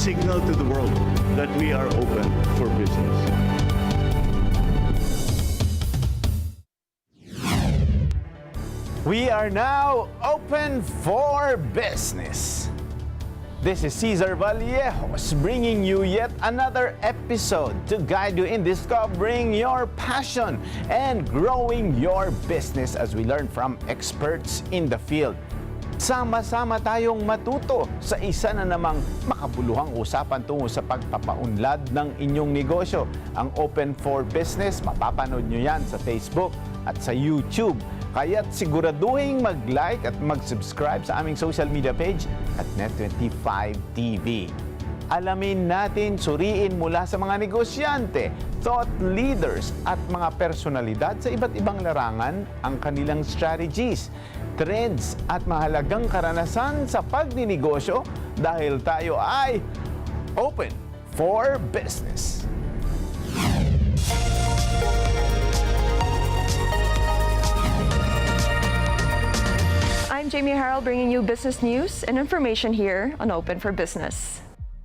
signal to the world that we are open for business. We are now open for business. This is 𝗍𝗶𝗴𝗏𝗧 bringing you yet another episode to guide you in discovering your passion and growing your business as we learn from experts in the field. Sama-sama tayong matuto sa isa na namang makabuluhang usapan tungo sa pagpapaunlad ng inyong negosyo. Ang Open for Business, mapapanood nyo yan sa Facebook at sa YouTube. Kaya't siguraduhin mag-like at mag-subscribe sa aming social media page at Net25 TV. Alamin natin, suriin mula sa mga negosyante, thought leaders at mga personalidad sa iba't ibang larangan ang kanilang strategies, trends at mahalagang karanasan sa pagninegosyo dahil tayo ay open for business. I'm Jamie Harrell bringing you business news and information here on Open for Business.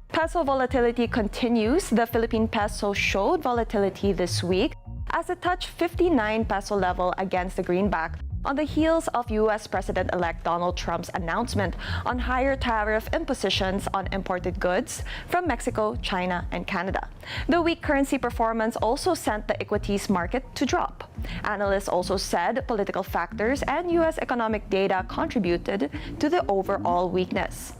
Peso volatility continues. The Philippine peso showed volatility this week as it touched 59 peso level against the greenback on the heels of U.S. President-elect Donald Trump's announcement on higher tariff impositions on imported goods from Mexico, China, and Canada. The weak currency performance also sent the equities market to drop. Analysts also said political factors and U.S. economic data contributed to the overall weakness.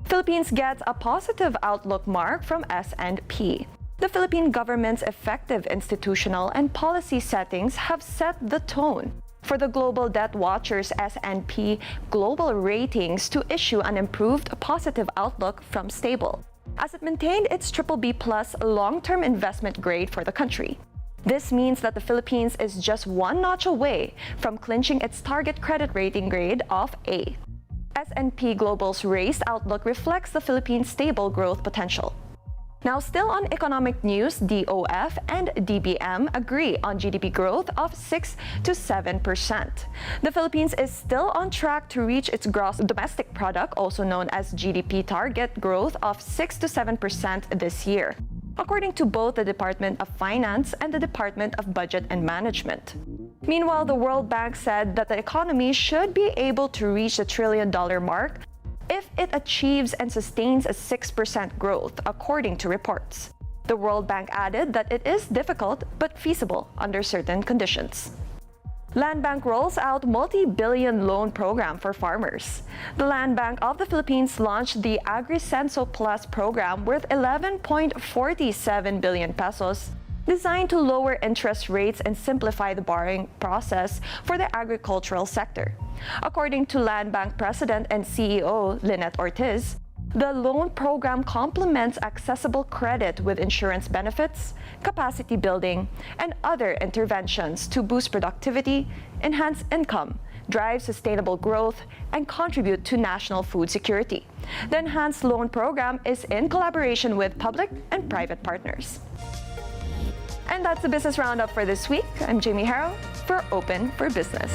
Philippines gets a positive outlook mark from S&P. The Philippine government's effective institutional and policy settings have set the tone for the global debt watchers S&P Global Ratings to issue an improved positive outlook from stable, as it maintained its BBB+ long-term investment grade for the country. This means that the Philippines is just one notch away from clinching its target credit rating grade of A. S&P Global's raised outlook reflects the Philippines' stable growth potential. Now, still on economic news, DOF and DBM agree on GDP growth of 6 to 7%. The Philippines is still on track to reach its gross domestic product, also known as GDP target growth of 6 to 7% this year, according to both the Department of Finance and the Department of Budget and Management. Meanwhile, the World Bank said that the economy should be able to reach the $1 trillion mark if it achieves and sustains a 6% growth, according to reports. The World Bank added that it is difficult but feasible under certain conditions. Land Bank rolls out multi-billion loan program for farmers. The Land Bank of the Philippines launched the AgriCenso Plus program worth 11.47 billion pesos, designed to lower interest rates and simplify the borrowing process for the agricultural sector. According to Land Bank President and CEO Lynette Ortiz, the loan program complements accessible credit with insurance benefits, capacity building, and other interventions to boost productivity, enhance income, drive sustainable growth, and contribute to national food security. The enhanced loan program is in collaboration with public and private partners. And that's the business roundup for this week. I'm Jamie Harrell for Open for Business.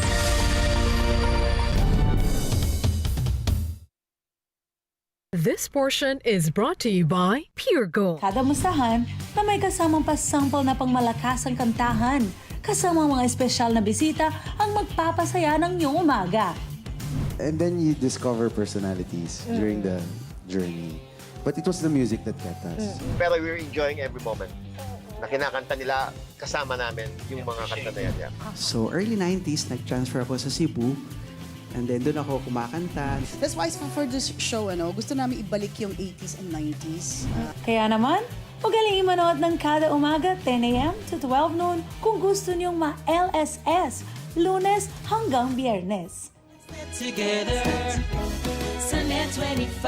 This portion is brought to you by Pure Gold. Kada mustahan na may kasamang pasampol na pangmalakasang kantahan, kasama mga espesyal na bisita ang magpapasaya ng iyong umaga. And then you discover personalities during the journey. But it was the music that kept us. Pero we're enjoying every moment na kinakanta nila, kasama namin yung mga kanta na yan. Yeah. So early 90s, nag-transfer ako sa Cebu. And then doon ako kumakanta. That's why for this show, gusto namin ibalik yung 80s and 90s. Kaya naman, magaling manood ng kada umaga 10 a.m. to 12 noon kung gusto niyong ma-LSS, Lunes hanggang Biyernes. Together, sa Net25.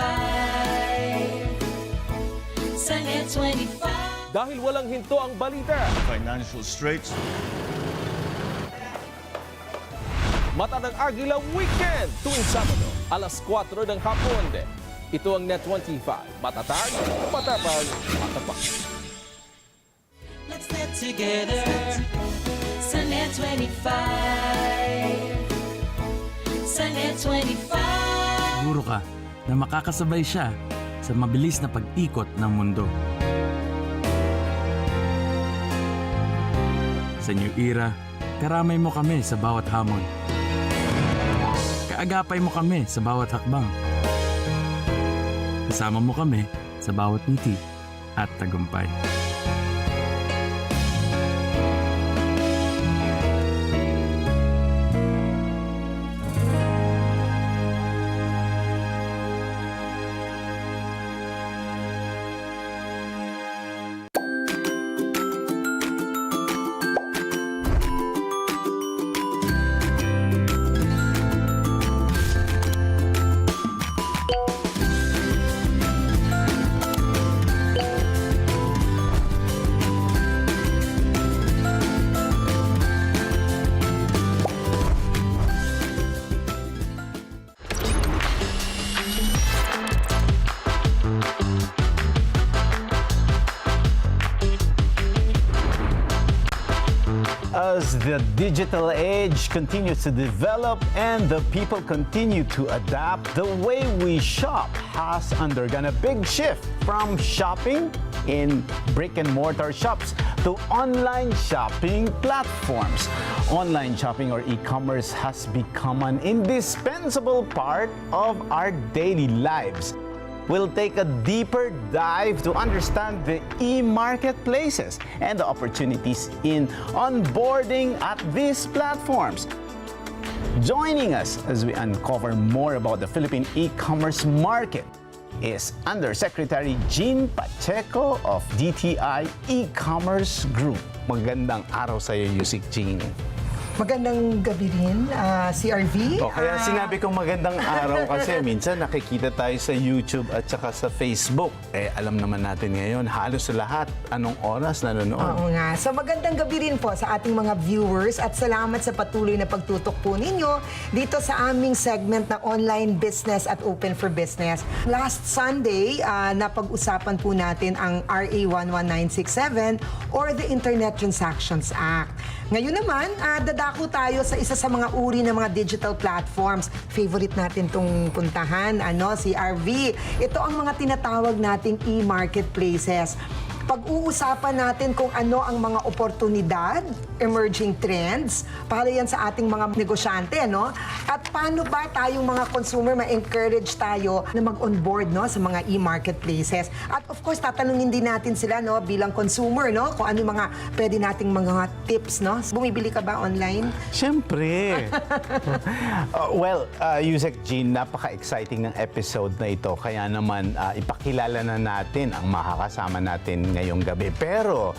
Sa Net25. Dahil walang hinto ang balita. Financial straits. Mata ng Agila Weekend tuwing Sabado, alas 4 ng hapon. Ito ang Net25. Matatag, matapag, matapak. Let's get together sa Net25. Sa Net25. Siguro ka na makakasabay siya sa mabilis na pag-ikot ng mundo. Sa New Era, karamay mo kami sa bawat hamon. Kaagapay mo kami sa bawat hakbang. Kasama mo kami sa bawat ngiti at tagumpay. As the digital age continues to develop and the people continue to adapt, the way we shop has undergone a big shift from shopping in brick-and-mortar shops to online shopping platforms. Online shopping or e-commerce has become an indispensable part of our daily lives. We'll take a deeper dive to understand the e-marketplaces and the opportunities in onboarding at these platforms. Joining us as we uncover more about the Philippine e-commerce market is Undersecretary Pacheco of DTI E-Commerce Group. Magandang araw sa iyo, Usec Jean. Magandang gabi rin, CRV. O, kaya sinabi kong magandang araw kasi minsan nakikita tayo sa YouTube at saka sa Facebook. Eh, alam naman natin ngayon, halos sa lahat, anong oras nanonood. Oo nga. So magandang gabi rin po sa ating mga viewers at salamat sa patuloy na pagtutok po ninyo dito sa aming segment na online business at open for business. Last Sunday, napag-usapan po natin ang RA 11967 or the Internet Transactions Act. Ngayon naman, dadako tayo sa isa sa mga uri ng mga digital platforms. Favorite natin itong puntahan, si RV. Ito ang mga tinatawag nating e-marketplaces. Pag-uusapan natin kung ano ang mga oportunidad, emerging trends, para yan sa ating mga negosyante, At paano ba tayong mga consumer ma-encourage tayo na mag-onboard, sa mga e-marketplaces. At of course, tatanungin din natin sila, bilang consumer, kung ano mga pwede nating mga tips, Bumibili ka ba online? Siyempre. Usec Jean, napaka-exciting ng episode na ito. Kaya naman, ipakilala na natin ang makakasama natin ngayong gabi. Pero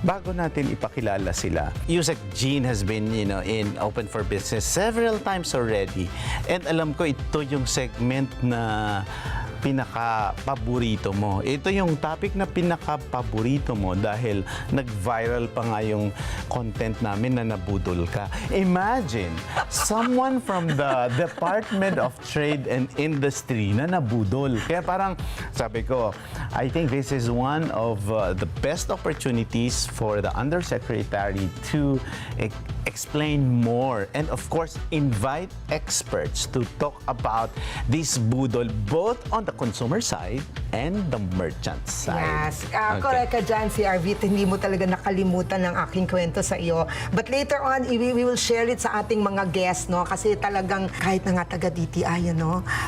bago natin ipakilala sila, Usec Jean has been, in Open for Business several times already. And alam ko ito yung segment na pinaka-paborito mo. Ito yung topic na pinaka-paborito mo dahil nag-viral pa nga yung content namin na nabudol ka. Imagine, someone from the Department of Trade and Industry na nabudol. Kaya parang, sabi ko, I think this is one of the best opportunities for the Undersecretary to explain more and of course invite experts to talk about this budol both on the consumer side and the merchant side. Yes. Correct ka dyan, CRV. Hindi mo talaga nakalimutan ng aking kwento sa iyo. But later on, we will share it sa ating mga guests, Kasi talagang, kahit na nga taga DTI,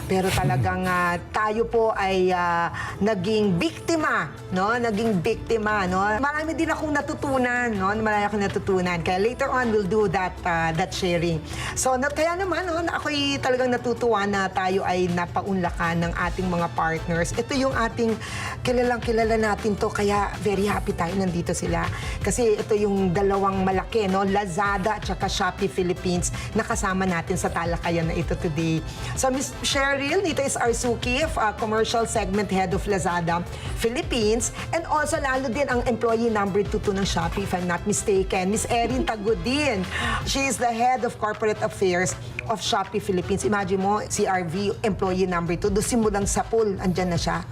Pero talagang tayo po ay naging biktima, Naging biktima, Marami din akong natutunan, Marami akong natutunan. Kaya later on, we'll do that sharing. So, kaya naman, ako'y talagang natutuwa na tayo ay napaunlakan ng ating mga partners. Ito yung ating kilalang-kilala natin to, kaya very happy tayo nandito sila. Kasi ito yung dalawang malaki, Lazada at saka Shopee Philippines, na kasama natin sa talakayan na ito today. So, Ms. Sheryll, Nito is our Sukif, Commercial Segment Head of Lazada Philippines, and also lalo din ang employee number 2 ng Shopee, if I'm not mistaken, Ms. Erin Tagudin. She is the Head of Corporate Affairs of Shopee Philippines. Imagine mo, CRV, employee number 2, doon simulang sa pool, andyan na siya.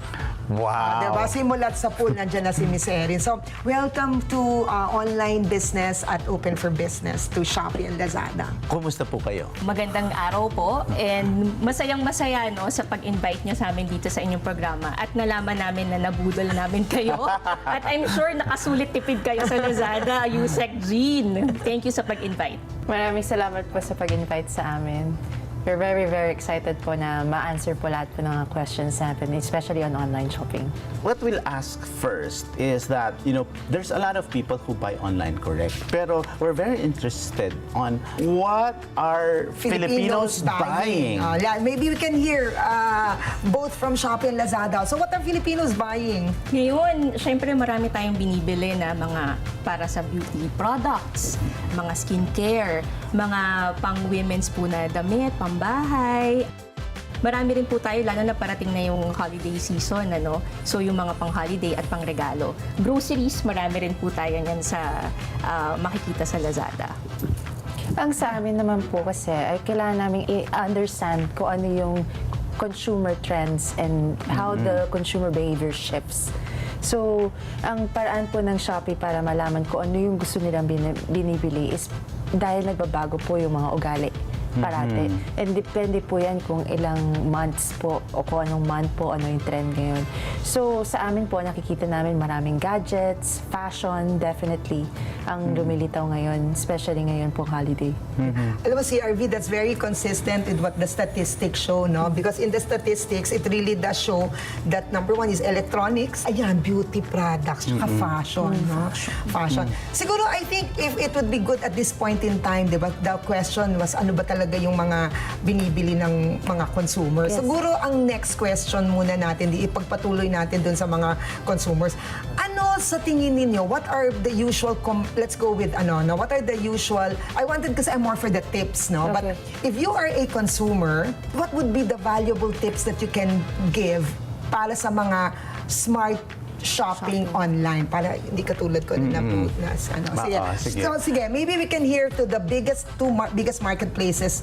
Wow. Diba? Simulat sa pool, nandiyan na si Miss Erin. So, welcome to online business at Open for Business to Shopee and Lazada. Kumusta po kayo? Magandang araw po and masayang-masaya no, sa pag-invite niyo sa amin dito sa inyong programa at nalaman namin na nabudol namin kayo at I'm sure nakasulit tipid kayo sa Lazada, Usec, Jean. Thank you sa pag-invite. Maraming salamat po sa pag-invite sa amin. We're very, very excited po na ma-answer po lahat po ng mga questions natin, especially on online shopping. What we'll ask first is that, there's a lot of people who buy online, correct? Pero we're very interested on what are Filipinos buying? Maybe we can hear both from Shopee and Lazada. So what are Filipinos buying? Ngayon, syempre marami tayong binibili na mga para sa beauty products, mga skincare, mga pang-women's po na damit, pambahay. Marami rin po tayo, lalo na parating na yung holiday season, ano? So yung mga pang-holiday at pang-regalo. Groceries, marami rin po tayo yan sa makikita sa Lazada. Ang sa amin naman po kasi ay kailangan namin i-understand kung ano yung consumer trends and how the consumer behavior shifts. So, ang paraan po ng Shopee para malaman kung ano yung gusto nilang binibili is dahil nagbabago po yung mga ugali parate. And depende po yan kung ilang months po o kung anong month po, ano yung trend ngayon. So, sa amin po, nakikita namin maraming gadgets, fashion, definitely, ang lumilitaw ngayon, especially ngayon po holiday. Alam mo, CRV, that's very consistent with what the statistics show, no? Because in the statistics, it really does show that number one is electronics, ayan, beauty products, tsaka fashion, no? Fashion. Siguro, I think if it would be good at this point in time, diba, the question was, ano ba talaga yung mga binibili ng mga consumers? Yes. Siguro, ang next question muna natin, di ipagpatuloy natin dun sa mga consumers. Ano sa tingin ninyo, what are the usual, let's go with what are the usual, I wanted kasi I'm more for the tips, no? Okay. But if you are a consumer, what would be the valuable tips that you can give para sa mga smart shopping online para hindi katulad ko na sige. So sige, maybe we can hear to the biggest marketplaces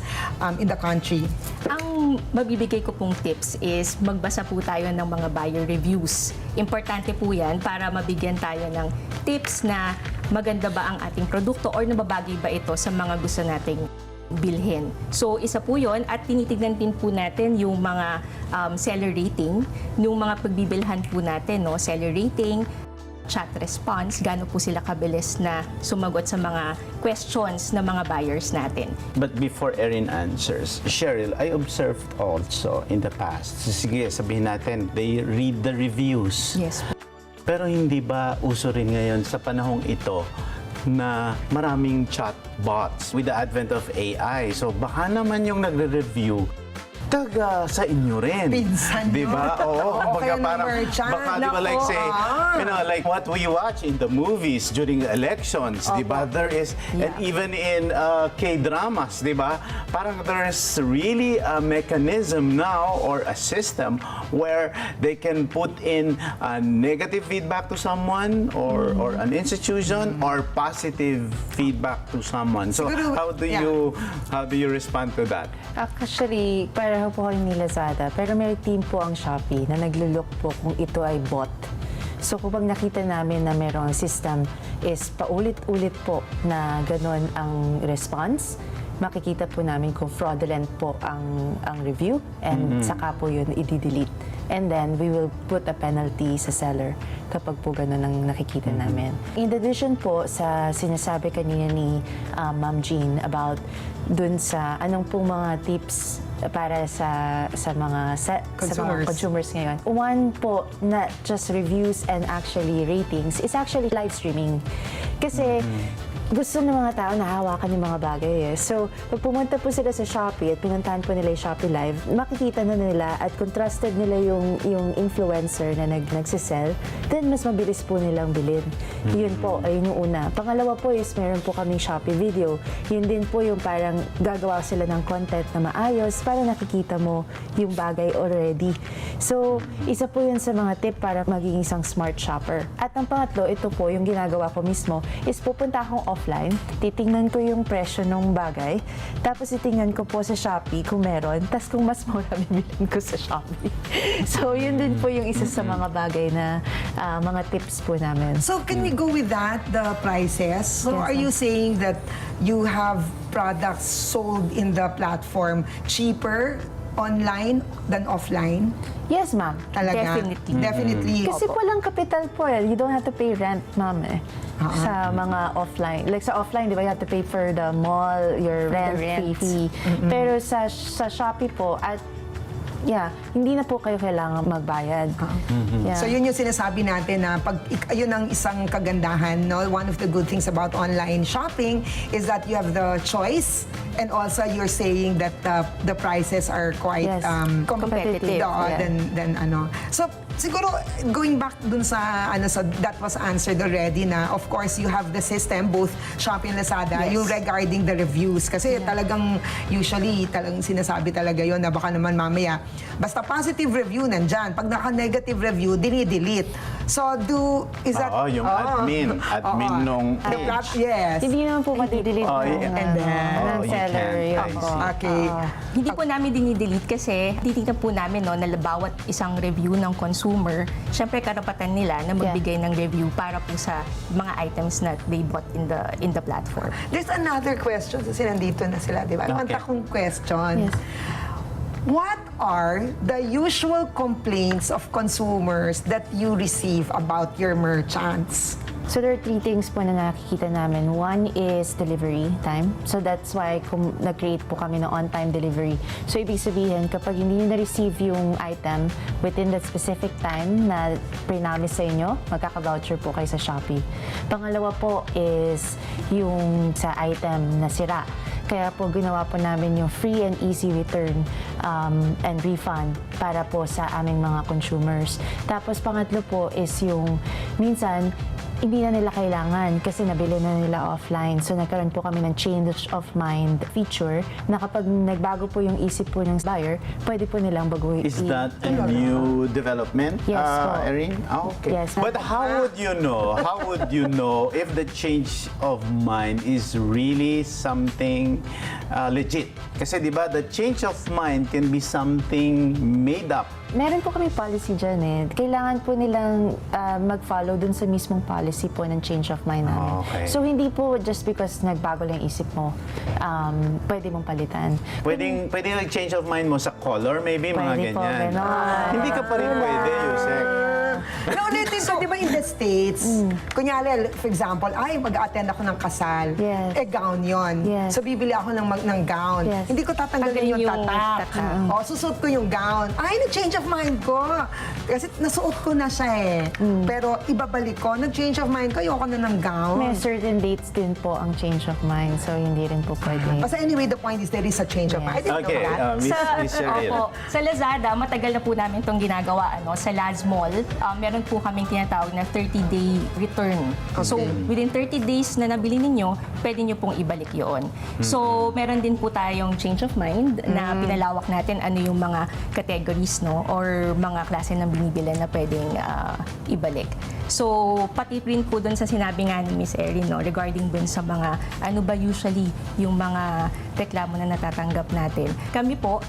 in the country. Ang mabibigay ko pong tips is magbasa po tayo ng mga buyer reviews. Importante po yan para mabigyan tayo ng tips na maganda ba ang ating produkto or nababagay ba ito sa mga gusto nating bilhin. So, isa po yun at tinitignan din po natin yung mga seller rating, yung mga pagbibilhan po natin, no? Seller rating, chat response, gaano po sila kabilis na sumagot sa mga questions ng mga buyers natin. But before Erin answers, Sheryll, I observed also in the past, sige, sabihin natin, they read the reviews. Yes. Pero hindi ba uso rin ngayon sa panahong ito na maraming chatbots with the advent of AI? So baka naman yung nagre-review taga sa inyo rin. Pinsan, di ba? Oo. Okay, Parang, baka di ba like say, like what we watch in the movies during the elections, di ba? There is, and even in K-dramas, di ba? Parang there's really a mechanism now or a system where they can put in a negative feedback to someone or an institution or positive feedback to someone. So how do you respond to that? Actually, pareho po kami ni Lazada, pero may team po ang Shopee na naglulook po kung ito ay bot. So kapag nakita namin na mayroong system is paulit-ulit po na gano'n ang response, makikita po namin kung fraudulent po ang review and saka po yun i-delete. And then we will put a penalty sa seller kapag po gano'n ang nakikita namin. In addition po sa sinasabi kanina ni Ma'am Jean about dun sa anong pong mga tips para sa mga consumers ngayon. One po, not just reviews and actually ratings, is actually live streaming. Kasi gusto ng mga tao na hawakan yung mga bagay eh. So, pag pumunta po sila sa Shopee at pinuntahan po nila yung Shopee Live, makikita na nila at kung trusted nila yung influencer na nagsisell, then mas mabilis po nilang bilhin. Yun po, ayun yung una. Pangalawa po is meron po kaming Shopee video. Yun din po yung parang gagawa sila ng content na maayos para nakikita mo yung bagay already. So, isa po yun sa mga tip para maging isang smart shopper. At ang pangatlo, ito po yung ginagawa ko mismo. is pupunta akong offline, titingnan ko yung presyo ng bagay, tapos titingnan ko po sa Shopee kung meron, tapos kung mas mura, bibilhin ko sa Shopee. So, yun din po yung isa sa mga bagay na mga tips po namin. So, can we go with that, the prices? So, Yes, are you saying that you have products sold in the platform cheaper online than offline? Yes, ma'am. Talaga? Definitely. Definitely. Kasi walang kapital po eh. You don't have to pay rent, ma'am eh. Sa mga offline. Like sa offline, di ba, you have to pay for the mall, your rent fee. Pero sa Shopee po, at hindi na po kayo kailangan magbayad. Yeah. So yun yung sinasabi natin na pag yun ang isang kagandahan, no? One of the good things about online shopping is that you have the choice, and also you're saying that the prices are quite competitive. Than ano. So siguro going back dun sa that was answered already na of course you have the system, both Shopee and Lazada, yung regarding the reviews kasi talagang usually talagang sinasabi talaga yon na baka naman mamaya basta positive review nandyan, pag naka-negative review dinidelete. So is that yung admin nung page. Yes. Hindi naman po madidelete ng seller. Okay. Hindi po namin dinidelete kasi titignan po namin na bawat isang review ng consumer, syempre karapatan nila na magbigay ng review para po sa mga items na they bought in the platform. There's another question kasi nandito na sila, di ba? Ang takong question. Yes. What are the usual complaints of consumers that you receive about your merchants? So there are 3 things po na nakikita namin. One is delivery time. So that's why nag-create po kami ng on-time delivery. So ibig sabihin, kapag hindi nyo na-receive yung item within that specific time na pre-promise sa inyo, magkaka-voucher po kayo sa Shopee. Pangalawa po is yung sa item na sira. Kaya po ginawa po namin yung free and easy return and refund para po sa aming mga consumers. Tapos pangatlo po is yung minsan hindi na nila kailangan kasi nabili na nila offline. So nagkaroon po kami ng change of mind feature na kapag nagbago po yung isip po ng buyer, pwede po nilang baguhin. Is that a new development, Yes, po. Erin? Okay. Yes. But how would you know? How would you know if the change of mind is really something legit? Kasi di ba, the change of mind can be something made up. Meron po kami policy dyan eh. Kailangan po nilang mag-follow dun sa mismong policy po ng change of mind namin. Okay. So hindi po just because nagbago lang isip mo, pwede mong palitan. Pwedeng nag-change of mind mo sa color, maybe, mga Pwede po, ganyan. ganon. Hindi ka pa rin pwede, Usec. Naulitin ko, di ba in the States, kunyari, for example, mag-attend ako ng kasal. Yes. Gown yon. Yes. So bibili ako ng gown. Yes. Hindi ko tatanggalin yung tatak. O, susuot ko yung gown. Nag-change of mind ko. Kasi nasuot ko na siya eh. Pero ibabalik ko, nag-change of mind ko, ayoko na ng gown. May certain dates din po ang change of mind. So hindi rin po pwede. Basta anyway, the point is there is a change of mind. I didn't Okay, know that. Miss Sheryll. Sa Lazada, matagal na po namin itong ginagawa. Sa Laz Mall, meron po kaming tinatawag na 30-day return. So, within 30 days na nabili ninyo, pwede nyo pong ibalik yun. So, meron din po tayong change of mind na pinalawak natin ano yung mga categories, no, or mga klase ng binibili na pwedeng ibalik. So, pati rin po dun sa sinabi nga ni Miss Erin, no, regarding dun sa mga, ano ba usually yung mga reklamo na natatanggap natin. Kami po,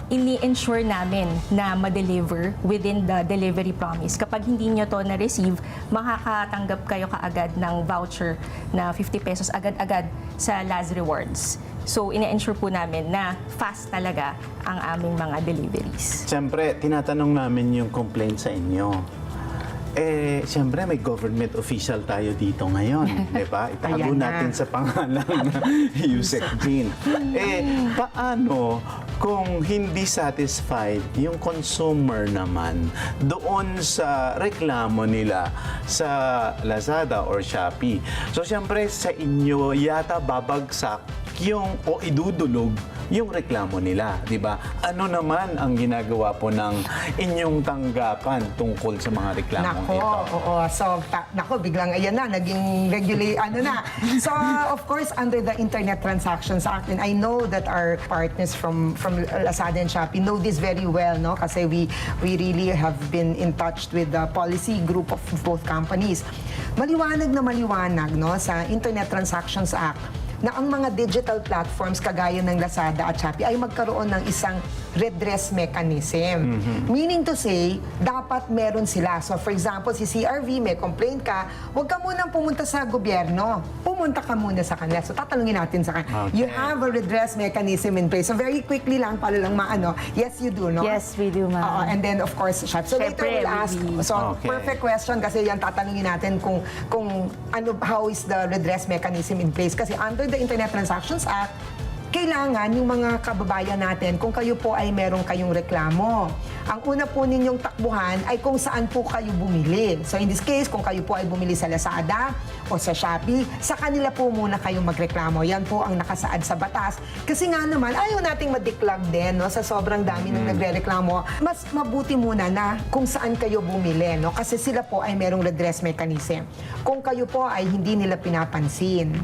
ini-ensure namin na ma-deliver within the delivery promise. Kapag hindi nyo to na-receive, makakatanggap kayo kaagad ng voucher na 50 pesos agad-agad sa Laz Rewards. So, ina-ensure po namin na fast talaga ang aming mga deliveries. Siyempre, tinatanong namin yung complaint sa inyo. Siyempre, may government official tayo dito ngayon, di ba? Itago natin sa pangalan na Usec Jean. Paano kung hindi satisfied yung consumer naman doon sa reklamo nila sa Lazada or Shopee? So, siyempre, sa inyo yata babagsak o idudulog yung reklamo nila, di ba? Ano naman ang ginagawa po ng inyong tanggapan tungkol sa mga reklamong ito? Oo. So, biglang ayan na, naging So, of course, under the Internet Transactions Act, and I know that our partners from Lazada and Shopee know this very well, no? Kasi we really have been in touch with the policy group of both companies. Maliwanag, no, sa Internet Transactions Act, na ang mga digital platforms kagaya ng Lazada at Shopee ay magkaroon ng isang redress mechanism. Meaning to say, dapat meron sila. So for example, si CRV, may complaint ka, huwag ka munang pumunta sa gobyerno. Pumunta ka muna sa kanila. So tatanungin natin sa kanila. Okay. You have a redress mechanism in place. So very quickly lang, para lang maano, yes you do, no? Yes, we do, ma'am. And then of course, Shopee. So later we'll ask. So perfect question kasi yan tatanungin natin kung how is the redress mechanism in place. Kasi under the Internet Transactions Act, kailangan yung mga kababayan natin, kung kayo po ay meron kayong reklamo, ang una po ninyong takbuhan ay kung saan po kayo bumili. So in this case, kung kayo po ay bumili sa Lazada o sa Shopee, sa kanila po muna kayong magreklamo. Yan po ang nakasaad sa batas. Kasi nga naman, ayaw nating madiklag din, no, sa sobrang dami ng nagre-reklamo. Mas mabuti muna na kung saan kayo bumili, no, kasi sila po ay merong redress mechanism. Kung kayo po ay hindi nila pinapansin,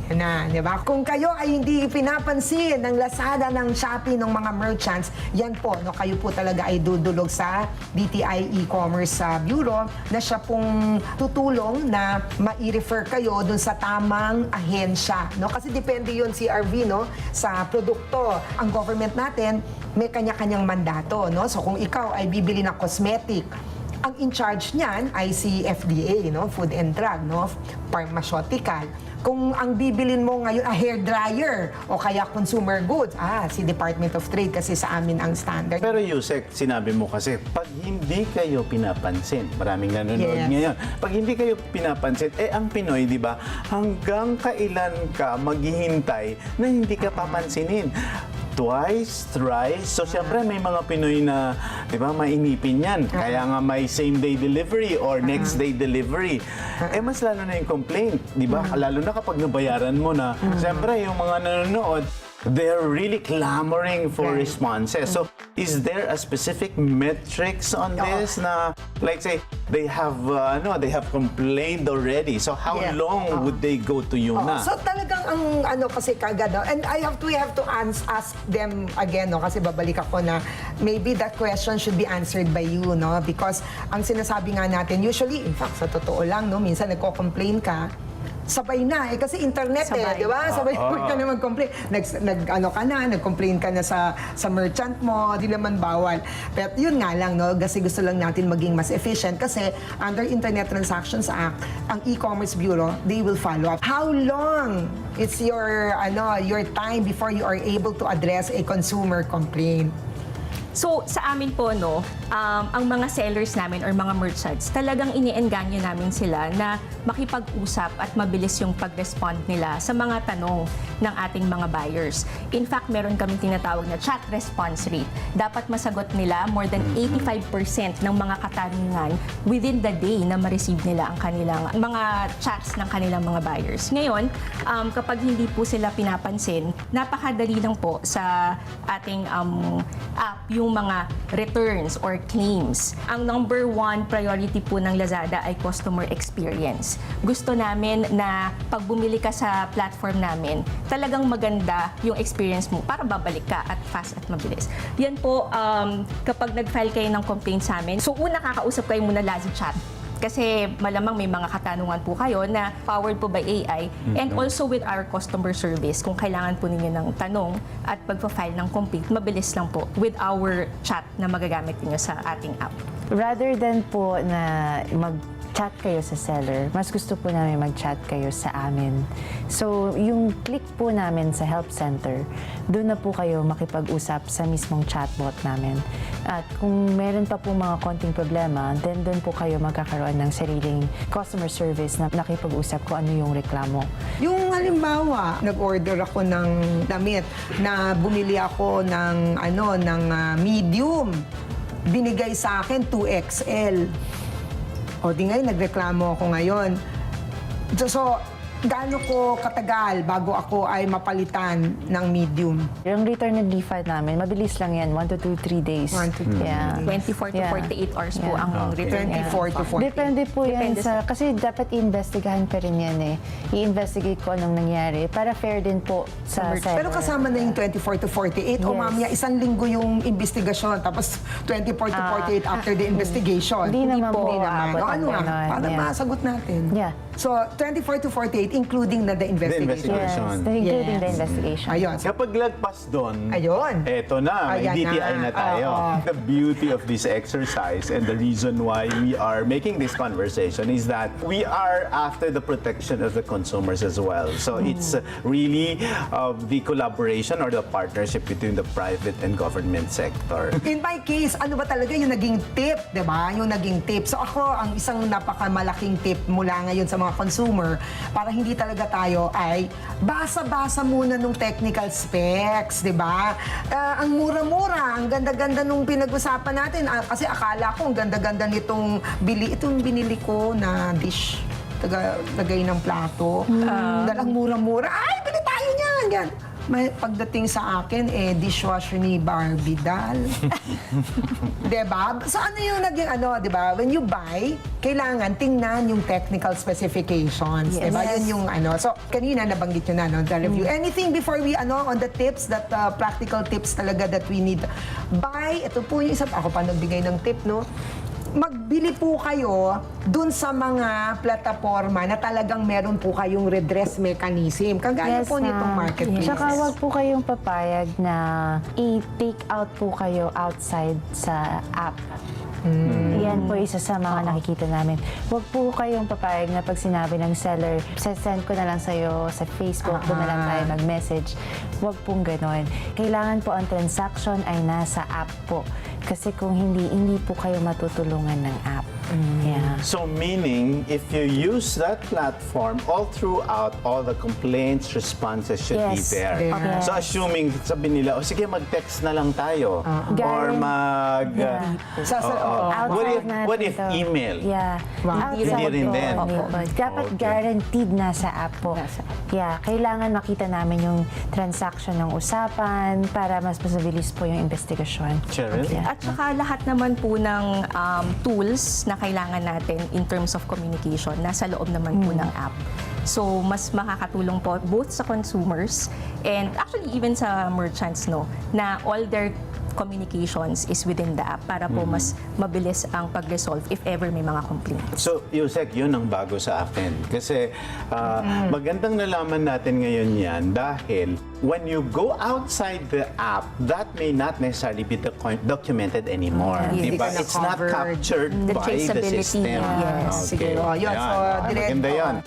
na, di ba? Kung kayo ay hindi pinapansin ng Lazada, ng Shopee, ng mga merchants, yan po, no, kayo po talaga ay dudulog sa DTI E-commerce Bureau na siya pong tutulong na mai-refer kayo dun sa tamang ahensya, no? Kasi depende yun, CRV, no, sa produkto. Ang government natin, may kanya-kanyang mandato, no? So kung ikaw ay bibili ng cosmetic, ang in charge niyan ay si FDA, no, Food and Drug, no, pharmaceutical. Kung ang bibilin mo ngayon hair dryer o kaya consumer goods, si Department of Trade kasi sa amin ang standard. Pero Usec, sinabi mo kasi, pag hindi kayo pinapansin, maraming nanonood ngayon, pag hindi kayo pinapansin, ang Pinoy, di ba, hanggang kailan ka maghihintay na hindi ka papansinin? Twice, thrice. So, siyempre, may mga Pinoy na, di ba, mainipin yan. Kaya nga may same-day delivery or next-day delivery. Mas lalo na yung complaint, di ba? Lalo na kapag nabayaran mo na. Siyempre, yung mga nanonood, they're really clamoring for responses. So, is there a specific metrics on this na, like say, they have complained already. So, how long would they go to you na? So, talagang ang kasi kagad, no? And we have to ask them again, no? Kasi babalik ako na maybe that question should be answered by you, no? Because ang sinasabi nga natin, usually, in fact, sa totoo lang, no? Minsan nagko-complain ka, sabay na kasi internet di ba? Sabay ka na mag-complain. Nag-complain ka na sa merchant mo, di naman bawal. Pero yun nga lang, no, kasi gusto lang natin maging mas efficient kasi under Internet Transactions Act, ang E-commerce Bureau, they will follow up. How long is your time before you are able to address a consumer complaint? So, sa amin po, no, ang mga sellers namin or mga merchants, talagang iniengganyo namin sila na makipag-usap at mabilis yung pag-respond nila sa mga tanong ng ating mga buyers. In fact, meron kaming tinatawag na chat response rate. Dapat masagot nila more than 85% ng mga katanungan within the day na ma-receive nila ang kanilang mga chats ng kanilang mga buyers. Ngayon, kapag hindi po sila pinapansin, napakadali lang po sa ating app yung mga returns or claims. Ang number one priority po ng Lazada ay customer experience. Gusto namin na pag bumili ka sa platform namin, talagang maganda yung experience mo para babalik ka at fast at mabilis. Yan po, kapag nag-file kayo ng complaint sa amin, so una kakausap kayo muna LaziChat. Kasi malamang may mga katanungan po kayo na powered po by AI and also with our customer service. Kung kailangan po ninyo ng tanong at pagpa-file ng complaint, mabilis lang po with our chat na magagamit niyo sa ating app. Rather than po na mag-chat kayo sa seller, mas gusto po namin mag-chat kayo sa amin. So, yung click po namin sa help center, doon na po kayo makipag-usap sa mismong chatbot namin. At kung meron pa po mga konting problema, then doon po kayo magkakaroon ng sariling customer service na nakipag-usap kung ano yung reklamo. Yung halimbawa, nag-order ako ng damit na bumili ako ng medium. Binigay sa akin 2XL. O di ngayon, nagreklamo ako ngayon. So, gaano ko katagal bago ako ay mapalitan ng medium? Yung return and refund namin, mabilis lang yan, 1 to 3 days. 1 to 2 Yeah. 24 to 48 hours po ang return. 24 to 48. Depende po yan sa, kasi dapat iimbestigahan pa rin yan eh. I-investigate ko anong nangyari para fair din po sa seller. Pero kasama na yung 24 to 48 o mamaya isang linggo yung investigasyon tapos 24 to 48 after the investigation. Hindi naman po. Hindi naman. aabot O, ano ng nga? ganon. Para Yeah. masagot natin. Yeah. So, 24 to 48 including na the investigation. Yes, including the investigation. Ayun. Kapag lagpas doon, Ayun. eto na, may Ayan DTI na tayo. Oo. The beauty of this exercise and the reason why we are making this conversation is that we are after the protection of the consumers as well. So it's really the collaboration or the partnership between the private and government sector. In my case, ano ba talaga yung naging tip, di ba? Yung naging tip. So ako, ang isang napakamalaking tip mula ngayon sa mga consumer, para hindi talaga tayo ay basa-basa muna nung technical specs, di ba? Ang mura-mura, ang ganda-ganda nung pinag-usapan natin. Kasi akala ko, ang ganda-ganda nitong binili ko na dish. Lagay ng plato. Dahil ang mura-mura, ay, bili tayo niyan! Yan. May pagdating sa akin, dishwasher ni Barbie doll. Diba? So ano yung naging diba? When you buy, kailangan tingnan yung technical specifications. Yes. Diba? Yun yung So, kanina nabanggit nyo na, the review. Anything before we, on the tips, that practical tips talaga that we need. Buy, ito po yung isa, ako pa nagbigay ng tip, no? Magbili po kayo dun sa mga plataforma na talagang meron po kayong redress mechanism. Kagaya po nitong marketplace. Tsaka wag po kayong papayag na i-take out po kayo outside sa app. Yan po isa sa mga nakikita namin. Huwag po kayong papayag na pag sinabi ng seller, send ko na lang sa'yo sa Facebook, doon na lang tayo mag-message. Huwag pong ganon. Kailangan po ang transaction ay nasa app po. Kasi kung hindi po kayo matutulungan ng app. Yeah. So meaning, if you use that platform, all throughout, all the complaints, responses should be there. Okay. So assuming, sabi nila, sige, mag-text na lang tayo. Or mag... what if email? Yeah. Hindi rin din. Dapat guaranteed na sa app po. Yeah. Kailangan makita namin yung transaction ng usapan para mas mabilis po yung investigasyon. Sheryll? At saka lahat naman po ng tools na kailangan natin in terms of communication, nasa loob naman po ng app. So, mas makakatulong po both sa consumers and actually even sa merchants, no, na all their communications is within the app para po mas mabilis ang pag-resolve if ever may mga complaints. So, Usec, yun ang bago sa akin. Kasi magandang nalaman natin ngayon yan dahil when you go outside the app, that may not necessarily be documented anymore. Diba? It's not captured by the system. Yes. Okay. Yun. So, maganda yun.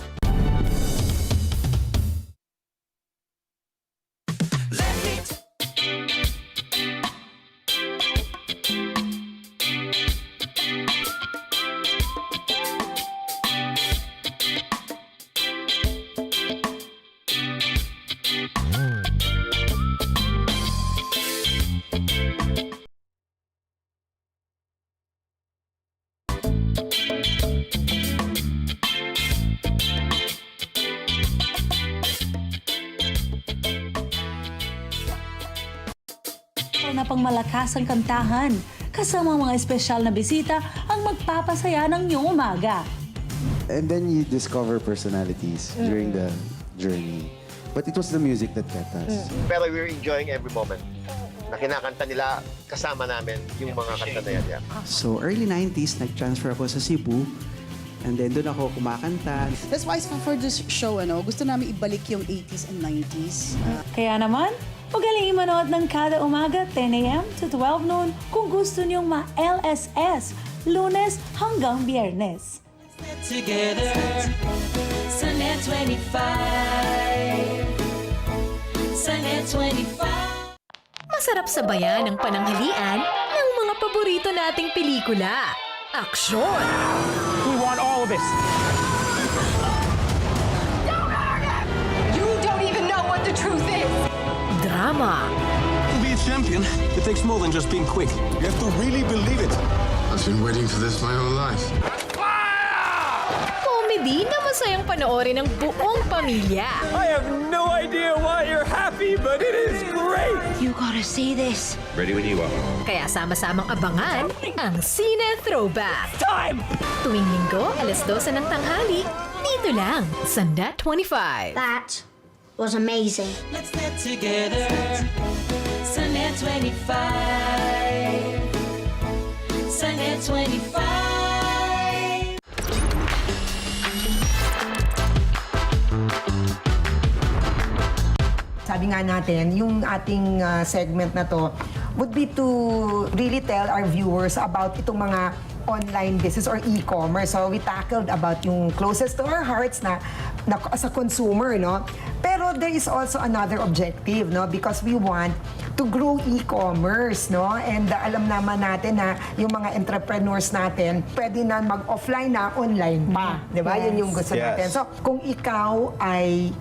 Na pangmalakas ang kantahan, kasama mga espesyal na bisita ang magpapasaya ng iyong umaga. And then you discover personalities during the journey. But it was the music that kept us. Pero we're enjoying every moment. Na kinakanta nila, kasama namin yung mga kanta na yan. Yeah. So early 90s, nag-transfer ako sa Cebu. And then doon ako kumakanta. That's why for this show, gusto namin ibalik yung 80s and 90s. Kaya naman, magaling manood ng kada umaga 10 a.m. to 12 noon kung gusto niyong ma-LSS, Lunes hanggang Biyernes. Together, sa 𝗦25. Sa 𝗦25. Masarap sabayan ng pananghalian ng mga paborito nating pelikula. Aksyon! We want all of this. You don't even know what the truth is! Drama. To be a champion, it takes more than just being quick. You have to really believe it. I've been waiting for this my whole life. Comedy na masayang panoorin ng buong pamilya. I have no idea why you're happy, but it is great! You gotta see this. Ready when you are. Kaya sama-samang abangan ang Cine Throwback. Time! Tuwing linggo, 12:00 ng tanghali, dito lang sa Net25. That was amazing. Let's get together. Sa Net25. Sa Net25. Sabi nga natin, yung ating segment na to would be to really tell our viewers about itong mga online business or e-commerce. So we tackled about yung closest to our hearts na as a consumer, no? Pero there is also another objective, no? Because we want to grow e-commerce, no? And alam naman natin na yung mga entrepreneurs natin, pwede na mag-offline na online pa, di ba? Yun yung gusto natin. So kung ikaw ay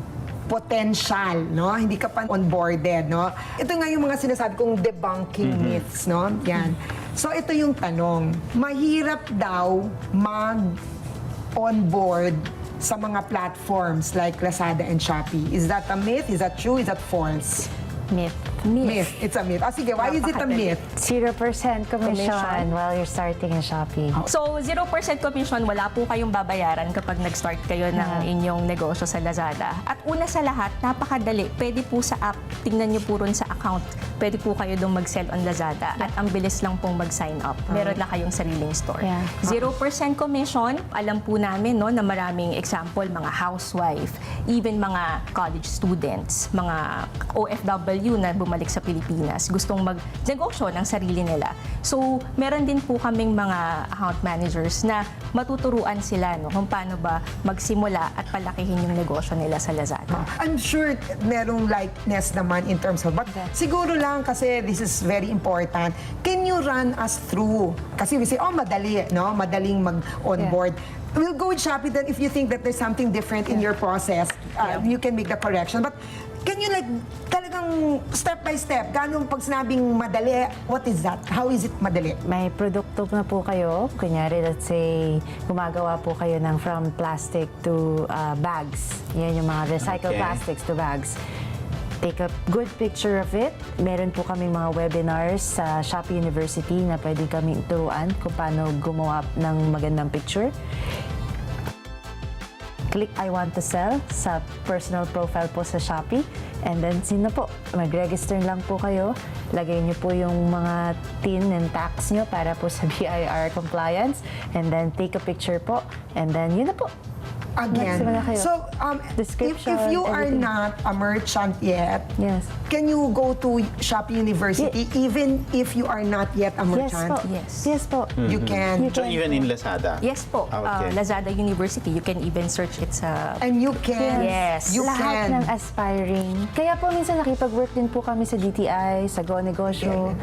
potential, no? Hindi ka pa onboarded, no? Ito nga yung mga sinasabi kong debunking myths, no? Yan. So ito yung tanong, mahirap daw mag-onboard sa mga platforms like Lazada and Shopee. Is that a myth? Is that true? Is that false? Myth. Myth. It's a myth. Sige, why is it a myth? 0% commission while you're starting in Shopee. So, 0% commission, wala po kayong babayaran kapag nag-start kayo ng inyong negosyo sa Lazada. At una sa lahat, napakadali. Pwede po sa app, tingnan nyo po rin sa account. Pwede po kayo doon mag-sell on Lazada. At ang bilis lang pong mag-sign up. Meron na kayong sariling store. 0% commission, alam po namin no, na maraming example, mga housewife, even mga college students, mga OFW na bumalik sa Pilipinas, gustong mag-negosyo ng sarili nila. So, meron din po kaming mga account managers na matuturuan sila no, kung paano ba magsimula at palakihin yung negosyo nila sa Lazada. I'm sure merong likeness naman in terms of, but siguro lang kasi this is very important. Can you run us through? Kasi we say, oh, madali, no? Madaling mag-onboard. We'll go with Shopee then if you think that there's something different in your process, you can make the correction. But can you like talagang step by step, ganun pag sinabing madali, what is that? How is it madali? May produkto na po kayo. Kunyari, let's say, gumagawa po kayo ng from plastic to bags. Yan yung mga recycled plastics to bags. Take a good picture of it. Meron po kaming mga webinars sa Shopee University na pwede kaming turuan kung paano gumawa ng magandang picture. Click I want to sell sa personal profile po sa Shopee. And then, sino po? Mag-register lang po kayo. Lagay niyo po yung mga TIN and tax niyo para po sa BIR compliance. And then, take a picture po. And then, yun na po. Again. So, if you are not a merchant yet, can you go to Shopee University even if you are not yet a merchant? Yes po. You can. So even in Lazada? Yes po. Lazada University, you can even search it sa... And you can. Yes. You Lahat can. ng aspiring. Kaya po minsan nakipag-work din po kami sa DTI, sa 𝗏𝗏negosyo.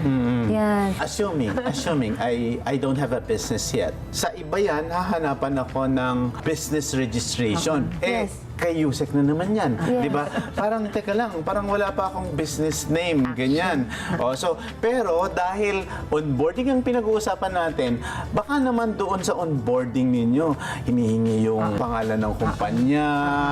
Yan. Assuming I don't have a business yet. Sa iba yan, hahanapan ako ng business registration. Kay Usec na naman yan. Di ba? Parang, teka lang, parang wala pa akong business name, ganyan. Pero dahil onboarding ang pinag-uusapan natin, baka naman doon sa onboarding ninyo, hinihingi yung pangalan ng kumpanya,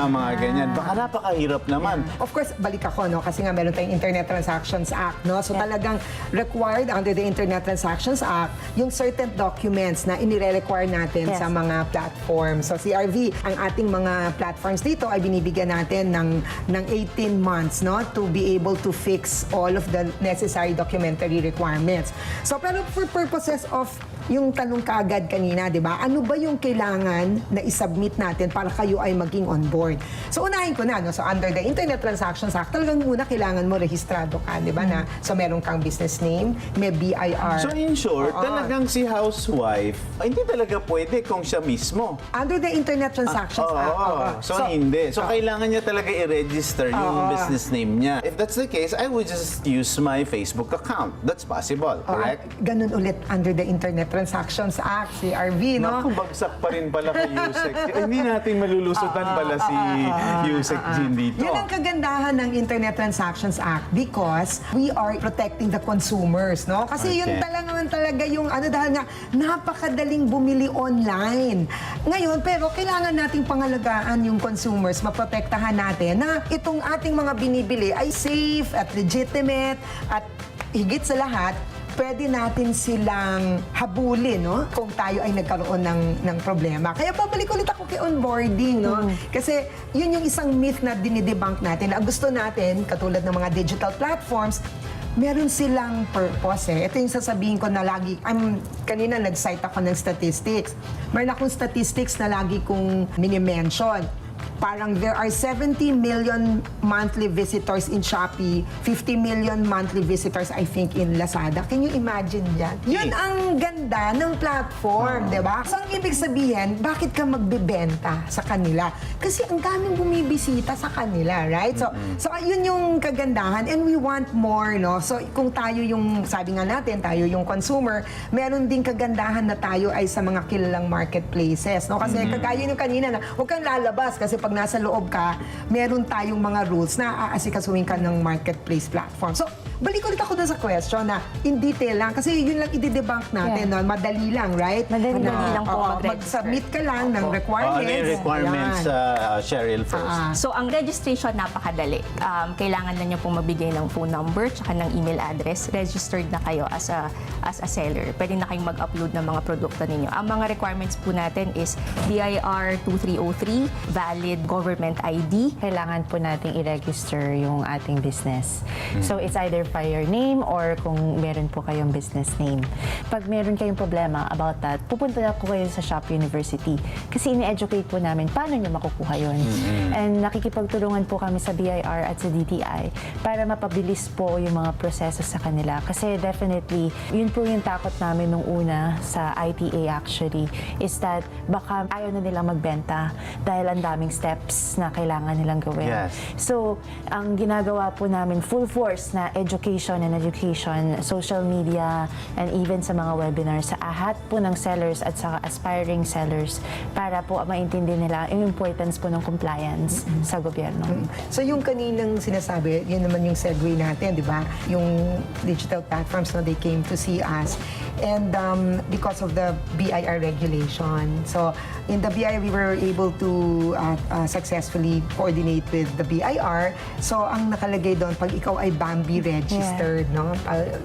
mga ganyan. Baka napakahirap naman. Of course, balik ako, no? Kasi nga meron tayong Internet Transactions Act, no? So talagang required under the Internet Transactions Act yung certain documents na inire-require natin sa mga platforms. So CRV, ang ating mga platforms dito ay binibigyan natin ng 18 months, no, to be able to fix all of the necessary documentary requirements. So pero for purposes of yung tanong kaagad kanina, di ba? Ano ba yung kailangan na isubmit natin para kayo ay maging on board? So unahin ko na, no? So under the Internet Transactions Act, talagang muna kailangan mo rehistrado ka, di ba? So meron kang business name, may BIR. So in short, talagang si housewife, hindi talaga pwede kung siya mismo. Under the Internet Transactions Act. So hindi. So kailangan niya talaga i-register yung business name niya. If that's the case, I would just use my Facebook account. That's possible, correct? Ganun ulit under the Internet Transactions Act, si RV, no? Naku, bagsak pa rin pala kay Usec. Hindi natin malulusutan pala si Usec dito. Yun ang kagandahan ng Internet Transactions Act because we are protecting the consumers, no? Kasi yun talaga yung dahil nga napakadaling bumili online. Ngayon, pero kailangan nating pangalagaan yung consumers, maprotektahan natin na itong ating mga binibili ay safe at legitimate at higit sa lahat, pwede natin silang habulin, no? Kung tayo ay nagkaroon ng problema. Kaya pabalik ulit ako kay onboarding, no? Kasi yun yung isang myth na dinidebunk natin. Na gusto natin, katulad ng mga digital platforms, meron silang purpose eh. Ito yung sasabihin ko na lagi, kanina nag-cite ako ng statistics. Meron akong statistics na lagi kong mini-mention. Parang there are 70 million monthly visitors in Shopee, 50 million monthly visitors, I think, in Lazada. Can you imagine yan? Yun ang ganda ng platform, di ba? So, ang ibig sabihin, bakit ka magbebenta sa kanila? Kasi ang daming bumibisita sa kanila, right? So yun yung kagandahan and we want more, no? So, kung tayo yung, sabi nga natin, tayo yung consumer, meron din kagandahan na tayo ay sa mga kilalang marketplaces, no? Kasi kagaya yung kanina na, huwag kang lalabas kasi pag nasa loob ka, meron tayong mga rules na aasikasuhin ka ng marketplace platform. So, balik ulit ako dun sa question na in detail lang, kasi yun lang i-debunk natin, no? Madali lang, right? Madali lang po mag-register. Mag-submit ka lang ng requirements. Ano yung requirements, Sheryll, first? So, ang registration napakadali. Kailangan na niyo pong magbigay ng phone number tsaka ng email address. Registered na kayo as a seller. Pwede na kayong mag-upload ng mga produkto ninyo. Ang mga requirements po natin is BIR 2303, valid government ID. Kailangan po nating i-register yung ating business. So, it's either by your name or kung meron po kayong business name. Pag meron kayong problema about that, pupunta na po kayo sa Shopee University. Kasi ini-educate po namin paano nyo makukuha yun. And nakikipagtulungan po kami sa BIR at sa DTI para mapabilis po yung mga proseso sa kanila. Kasi definitely, yun po yung takot namin nung una sa ITA actually, is that baka ayaw na nilang magbenta dahil ang daming steps na kailangan nilang gawin. Yes. So, ang ginagawa po namin full force na education and education, social media, and even sa mga webinars sa lahat po ng sellers at sa aspiring sellers para po maintindihan nila yung importance po ng compliance sa gobyerno. So, yung kaninang sinasabi, yun naman yung segue natin, di ba? Yung digital platforms, no, they came to see us. And because of the BIR regulation. So, in the BIR, we were able to successfully coordinate with the BIR. So, ang nakalagay doon, pag ikaw ay Bambi registered, no?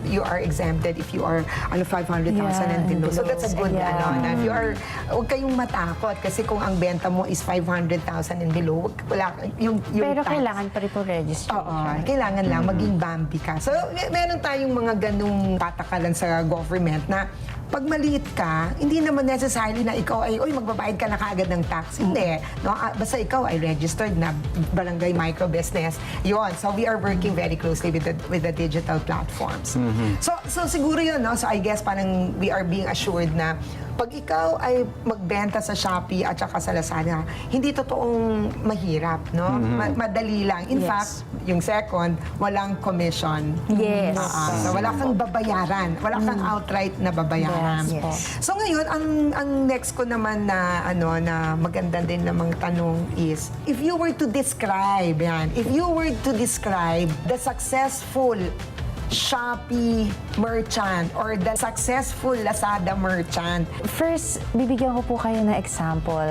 You are exempted if you are 500,000 and below. So, that's a good, na if you are, huwag kayong matakot kasi kung ang benta mo is 500,000 and below, wala, yung pero tax. kailangan pa rin po register. Kailangan lang maging Bambi ka. So, meron tayong mga ganung patakalan sa government na pag maliit ka, hindi naman necessarily na ikaw ay, magbabayad ka na kaagad ng tax. Hindi. No? Basta ikaw ay registered na barangay micro-business. Yun. So, we are working very closely with the digital platforms. So, siguro yun, no? So, I guess parang we are being assured na pag ikaw ay magbenta sa Shopee at saka sa Lazada, hindi totoong mahirap, no? Madali lang. In fact, yung second, walang commission. Yes. So, wala kang babayaran. Wala kang outright na babayaran. Yes. So ngayon, ang next ko naman na na maganda din namang tanong is, if you were to describe the successful Shopee merchant or the successful Lazada merchant. First, bibigyan ko po kayo ng example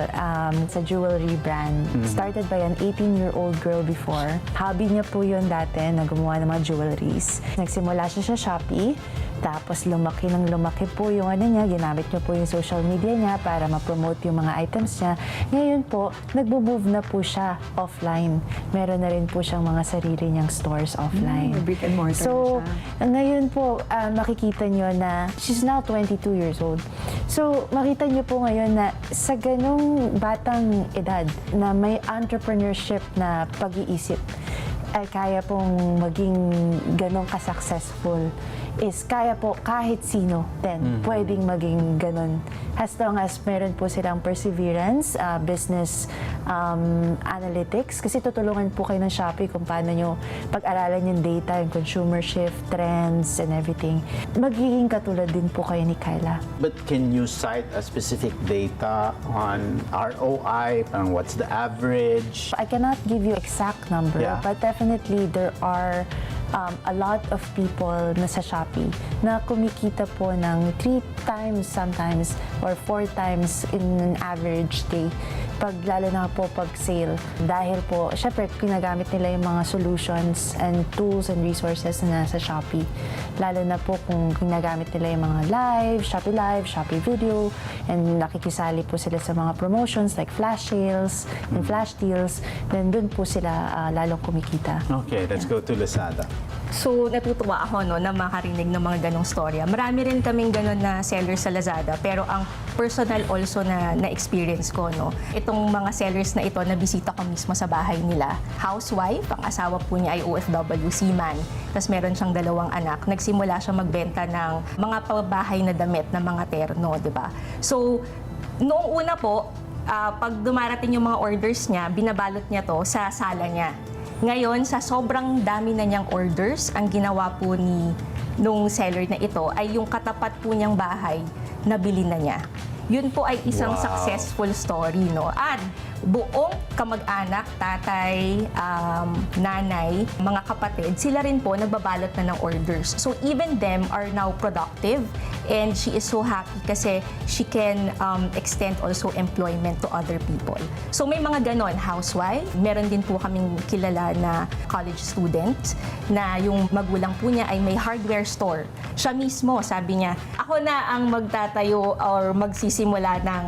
sa jewelry brand. Started by an 18-year-old girl before. Hobby niya po yun dati na gumawa ng mga jewelries. Nagsimula siya sa Shopee, tapos lumaki po yung niya, ginamit niya po yung social media niya para ma-promote yung mga items niya. Ngayon po, nagbo-move na po siya offline. Meron na rin po siyang mga sarili niyang stores offline. Brick-and-mortar so, ngayon po, makikita niyo na she's now 22 years old. So, makita niyo po ngayon na sa ganong batang edad na may entrepreneurship na pag-iisip, ay kaya pong maging ganong ka-successful is kaya po kahit sino din pwedeng maging ganon. As long as meron po silang perseverance, business analytics, kasi tutulungan po kayo ng Shopee kung paano nyo pag-aralan yung data, yung consumer shift, trends, and everything. Magiging katulad din po kayo ni Kyla. But can you cite a specific data on ROI, and what's the average? I cannot give you exact number, but definitely there are a lot of people na sa Shopee na kumikita po ng 3 times sometimes or 4 times in an average day. Lalo na po pag sale. Dahil po, syempre, ginagamit nila yung mga solutions and tools and resources na nasa Shopee. Lalo na po kung ginagamit nila yung mga live, Shopee Video, and nakikisali po sila sa mga promotions like flash sales and flash deals, then dun po sila lalong kumikita. Okay, let's go to Lazada. So, natutuwa ako na makarinig ng mga ganong storya. Marami rin kaming ganon na sellers sa Lazada, pero ang personal also na experience ko, itong mga sellers na ito, nabisita ko mismo sa bahay nila. Housewife, ang asawa po niya ay OFW seaman. Tapos meron siyang 2 anak. Nagsimula siya magbenta ng mga pabahay na damit, na mga terno, di ba? So, noong una po, pag dumarating yung mga orders niya, binabalot niya to sa sala niya. Ngayon, sa sobrang dami na niyang orders, ang ginawa po nung seller na ito ay yung katapat po niyang bahay, nabili na niya. Yun po ay isang successful story, At buong kamag-anak, tatay, nanay, mga kapatid, sila rin po nagbabalot na ng orders. So even them are now productive, and she is so happy kasi she can extend also employment to other people. So may mga ganon, housewife. Meron din po kaming kilala na college student na yung magulang po niya ay may hardware store. Siya mismo, sabi niya, ako na ang magtatayo or magsisimula ng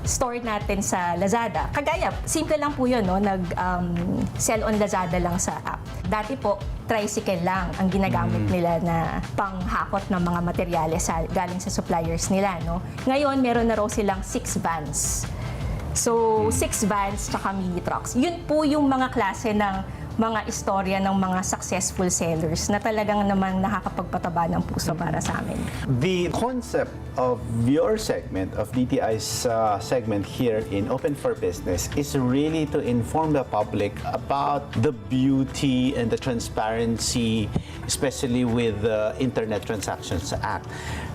store natin sa Lazada. Kagaya, simple lang po yun, nag-sell on Lazada lang sa app. Dati po, tricycle lang ang ginagamit nila na panghakot ng mga materyales galing sa suppliers nila. Ngayon, meron na raw silang 6 vans. So, 6 vans tsaka mini trucks. Yun po yung mga klase ng mga istorya ng mga successful sellers na talagang naman nakakapagpataba ng puso para sa amin. The concept of your segment, of DTI's segment here in Open for Business, is really to inform the public about the beauty and the transparency, especially with the Internet Transactions Act.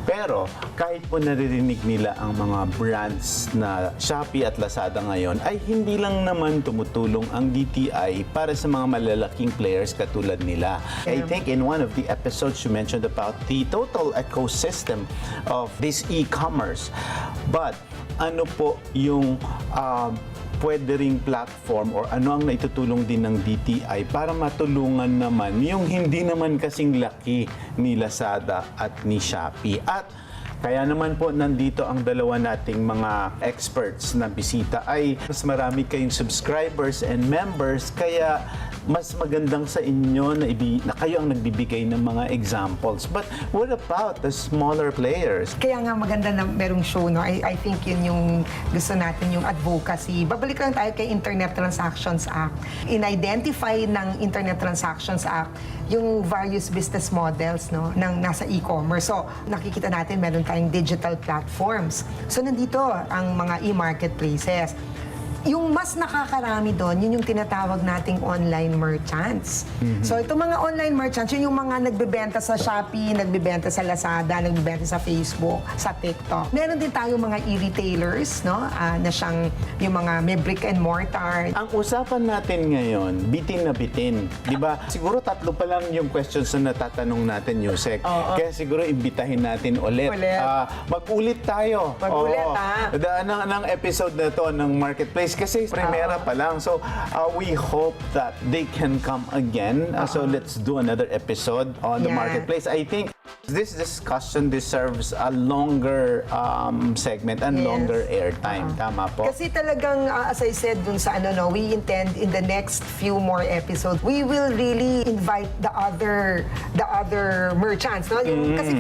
Pero kahit po naririnig nila ang mga brands na Shopee at Lazada ngayon, ay hindi lang naman tumutulong ang DTI para sa mga malalaking players katulad nila. I think in one of the episodes you mentioned about the total ecosystem of this e-commerce. But ano po yung pwede ring platform or ano ang naitutulong din ng DTI para matulungan naman yung hindi naman kasing laki ni Lazada at ni Shopee. At kaya naman po nandito ang dalawa nating mga experts na bisita ay mas marami kayong subscribers and members, kaya mas magandang sa inyo na kayo ang nagbibigay ng mga examples. But what about the smaller players? Kaya nga maganda na merong show, I think yun yung gusto natin, yung advocacy. Babalik lang tayo kay Internet Transactions Act. In-identify ng Internet Transactions Act yung various business models ng nasa e-commerce. So, nakikita natin meron tayong digital platforms. So, nandito ang mga e-marketplaces. Yung mas nakakarami doon, yun yung tinatawag nating online merchants. So, itong mga online merchants, yun yung mga nagbebenta sa Shopee, nagbebenta sa Lazada, nagbebenta sa Facebook, sa TikTok. Meron din tayong mga e-retailers, na siyang yung mga may brick-and-mortar. Ang usapan natin ngayon, bitin na bitin. Di ba? Siguro 3 pa lang yung questions na natatanong natin, Usec. Kaya siguro imbitahin natin ulit. Mag-ulit tayo. Mag-ulit, ng episode na to ng Marketplace. Kasi primera pa lang. So, we hope that they can come again. So, let's do another episode on the Marketplace. I think This discussion deserves a longer segment and longer airtime. Tama po? Kasi talagang, as I said dun sa we intend in the next few more episodes, we will really invite the other merchants. No? Kasi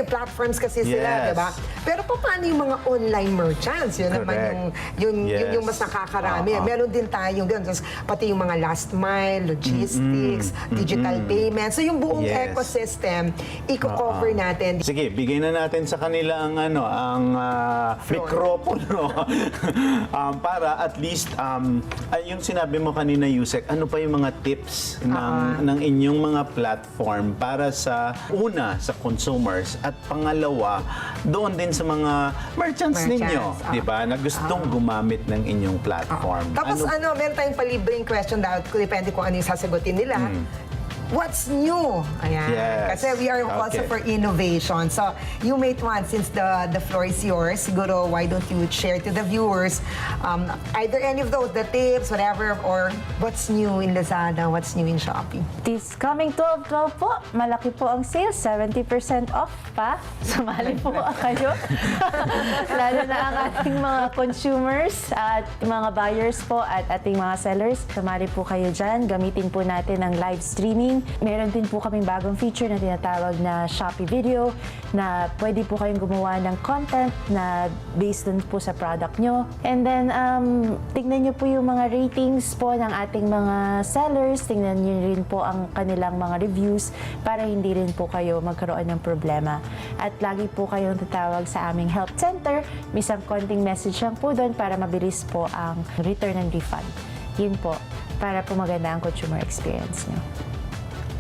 platforms kasi sila, di ba? Pero paano yung mga online merchants? Yun naman yung mas nakakarami. Meron din tayong ganun. Pati yung mga last mile, logistics, digital payments. So yung buong ecosystem, i-cover natin. Sige, bigay na natin sa kanila ang mikropono para at least yung sinabi mo kanina, Usec, ano pa yung mga tips ng inyong mga platform para sa sa consumers at pangalawa doon din sa mga merchants ninyo, di ba? Na gustong gumamit ng inyong platform. Tapos meron tayong palibreng question daw, depende kung ano yung sasagutin nila. What's new? Ayan. Kasi we are also for innovation. So, you 𝗦𝗁𝗏, since the floor is yours, siguro why don't you share to the viewers either any of those, the tips, whatever, or what's new in Lazada, what's new in Shopee? This coming 12/12 po, malaki po ang sales, 70% off pa. Sumali po kayo. Lalo na ang ating mga consumers at mga buyers po at ating mga sellers. Sumali po kayo dyan. Gamitin po natin ang live streaming. Meron din po kaming bagong feature na tinatawag na Shopee Video na pwede po kayong gumawa ng content na based dun po sa product nyo. And then, tingnan nyo po yung mga ratings po ng ating mga sellers. Tingnan nyo rin po ang kanilang mga reviews para hindi rin po kayo magkaroon ng problema. At lagi po kayong tatawag sa aming help center. May isang konting message lang po doon para mabilis po ang return and refund. Yun po, para po maganda ang consumer experience nyo.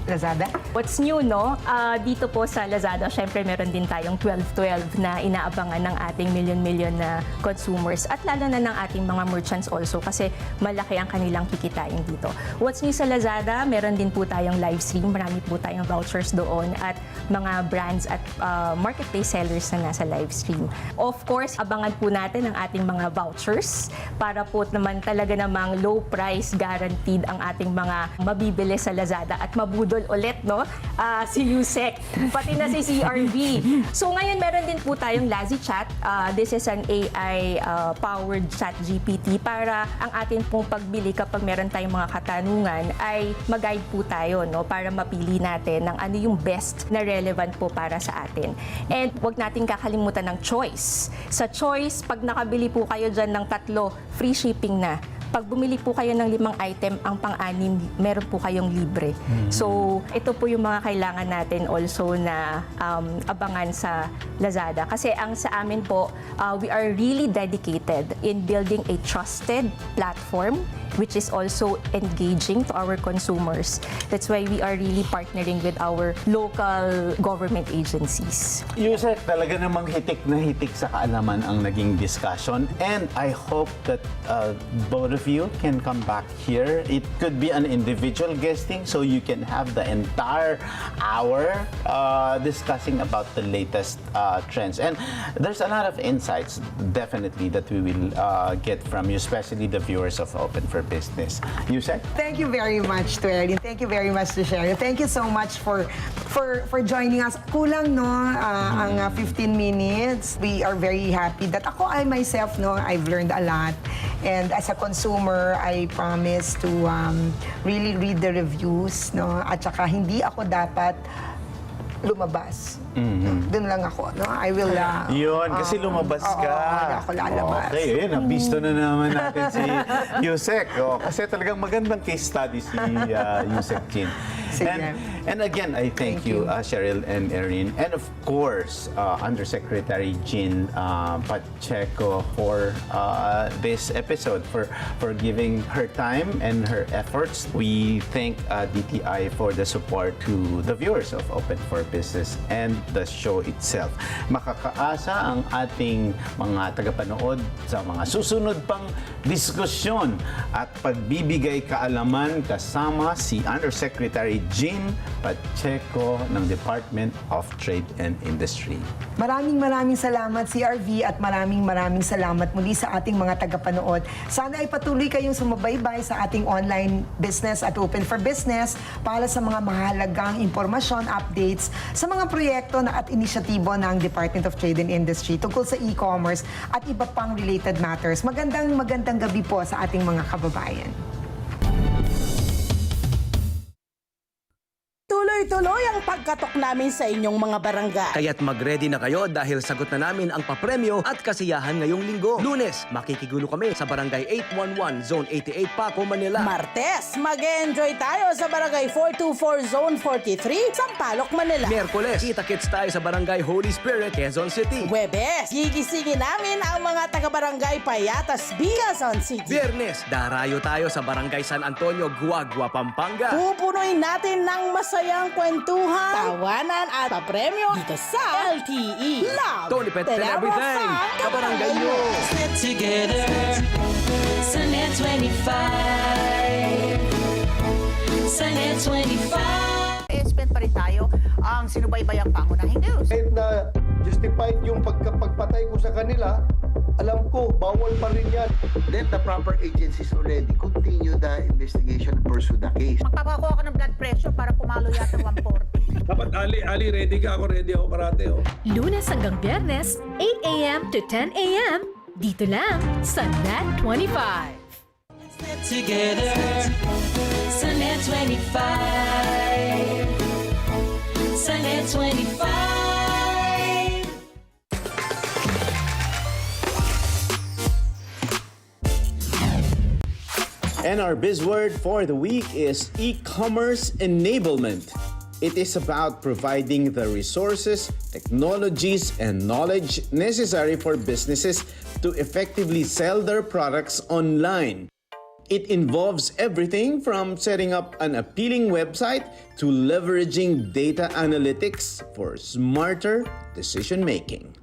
Lazada? What's new, no? Dito po sa Lazada, syempre meron din tayong 12/12 na inaabangan ng ating million na consumers at lalo na ng ating mga merchants also kasi malaki ang kanilang kikitain dito. What's new sa Lazada? Meron din po tayong live stream, marami po tayong vouchers doon at mga brands at marketplace sellers na nasa live stream. Of course, abangan po natin ang ating mga vouchers para po naman talaga namang low price guaranteed ang ating mga mabibili sa Lazada at mabudol ulit, no? Si Usec, pati na si CRV. So ngayon meron din po tayong Lazy Chat. This is an AI-powered chat GPT para ang atin pong pagbili kapag meron tayong mga katanungan ay mag-guide po tayo, no? Para mapili natin ng ano yung best na relevant po para sa atin. And wag natin kakalimutan ng choice. Sa choice, pag nakabili po kayo dyan ng 3, free shipping na. Pag bumili po kayo ng 5 item, ang pang-6, meron po kayong libre. So, ito po yung mga kailangan natin also na abangan sa Lazada. Kasi ang sa amin po, we are really dedicated in building a trusted platform which is also engaging to our consumers. That's why we are really partnering with our local government agencies. Usec, talaga namang hitik na hitik sa kaalaman ang naging discussion. And I hope that both of you can come back here. It could be an individual guesting so you can have the entire hour discussing about the latest trends. And there's a lot of insights, definitely, that we will get from you, especially the viewers of Open for Business. Usec? Thank you very much to Erin. Thank you very much to Sheryll. Thank you so much for joining us. Kulang, no, ang 15 minutes. We are very happy that I myself, no, I've learned a lot. And as a consumer, I promise to really read the reviews, no, at saka hindi ako dapat lumabas. Doon lang ako, no? I will... Yun, kasi lumabas ka. Hindi ako lalabas. Okay, yun. Nabisto na naman natin si Usec. Kasi talagang magandang case study si Usec Chin. And again, I thank you, Sheryll and Erin. And of course, Undersecretary Jean Pacheco for this episode, for giving her time and her efforts. We thank DTI for the support to the viewers of Open for Business and the show itself. Makakaasa ang ating mga tagapanood sa mga susunod pang diskusyon at pagbibigay kaalaman kasama si Undersecretary Jean Pacheco ng Department of Trade and Industry. Maraming salamat CRV at maraming salamat muli sa ating mga tagapanood. Sana ay patuloy kayong sumubaybay sa ating online business at Open for Business para sa mga mahalagang impormasyon, updates sa mga proyekto at inisyatibo ng Department of Trade and Industry tungkol sa e-commerce at iba pang related matters. Magandang gabi po sa ating mga kababayan. Tuloy-tuloy ang pagkatok namin sa inyong mga barangay. Kaya't mag-ready na kayo dahil sagot na namin ang papremyo at kasiyahan ngayong linggo. Lunes, makikigulo kami sa Barangay 811, Zone 88, Paco, Manila. Martes, mag-enjoy tayo sa Barangay 424, Zone 43, Sampaloc, Manila. Miyerkules, kita-kits tayo sa Barangay Holy Spirit, Quezon City. Huwebes, gigisingin namin ang mga taga-barangay Payatas, Quezon City. Biyernes, darayo tayo sa Barangay San Antonio, Guagua, Pampanga. Pupunuin natin ng masayang kwentuhan, tawanan at papremyo dito sa LTE. Love! Tony Pet and everything! Kabarangay nyo! Get together sa 𝗦25. Sa 𝗦25. I-spend pa rin tayo ang sinubaybayang pangunahing news. Kahit na justified yung pagpatay ko sa kanila, alam ko, bawal pa rin yan. Let the proper agencies already continue the investigation and pursue the case. Magpapakuha ako ng blood pressure para pumalo yata ng 140. Dapat Ali, ready ka ako, ready ako parate. Oh. Lunes hanggang Biyernes, 8 a.m. to 10 a.m. Dito lang sa 𝗏25. Get together sa 𝗦25. Sa 𝗦25. And our buzzword for the week is e-commerce enablement. It is about providing the resources, technologies, and knowledge necessary for businesses to effectively sell their products online. It involves everything from setting up an appealing website to leveraging data analytics for smarter decision-making.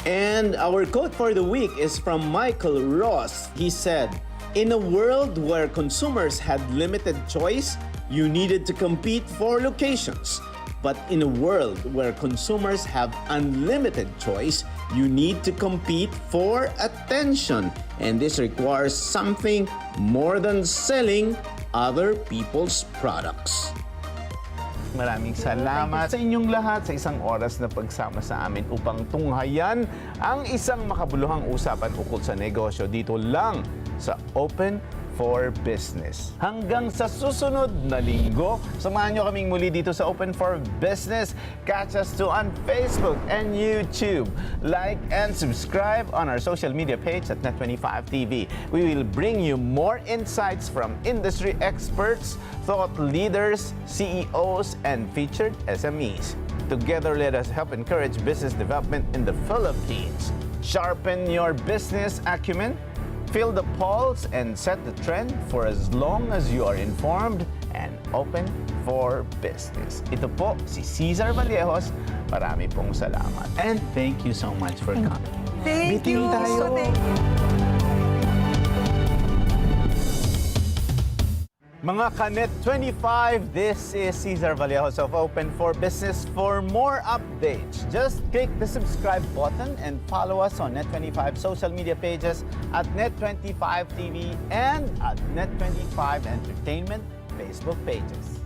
And our quote for the week is from Michael Ross. He said, "In a world where consumers had limited choice, you needed to compete for locations. But in a world where consumers have unlimited choice, you need to compete for attention. And this requires something more than selling other people's products." Maraming salamat sa inyong lahat sa isang oras na pagsama sa amin upang tunghayan ang isang makabuluhang usapan ukol sa negosyo dito lang sa Open for Business. Hanggang sa susunod na linggo, samahan nyo kaming muli dito sa Open for Business. Catch us too on Facebook and YouTube. Like and subscribe on our social media page at 𝗏25 TV. We will bring you more insights from industry experts, thought leaders, CEOs, and featured SMEs. Together, let us help encourage business development in the Philippines. Sharpen your business acumen, feel the pulse, and set the trend for as long as you are informed and open for business. Ito po si 𝗍𝗏𝗏𝗲. Marami pong salamat. And thank you so much for coming. Thank you. Tayo. Mga ka-𝗏25, this is 𝗍𝗏𝗏𝗲 of Open for Business. For more updates, just click the subscribe button and follow us on 𝗏25 social media pages at 𝗏25 TV and at 𝗏25 Entertainment Facebook pages.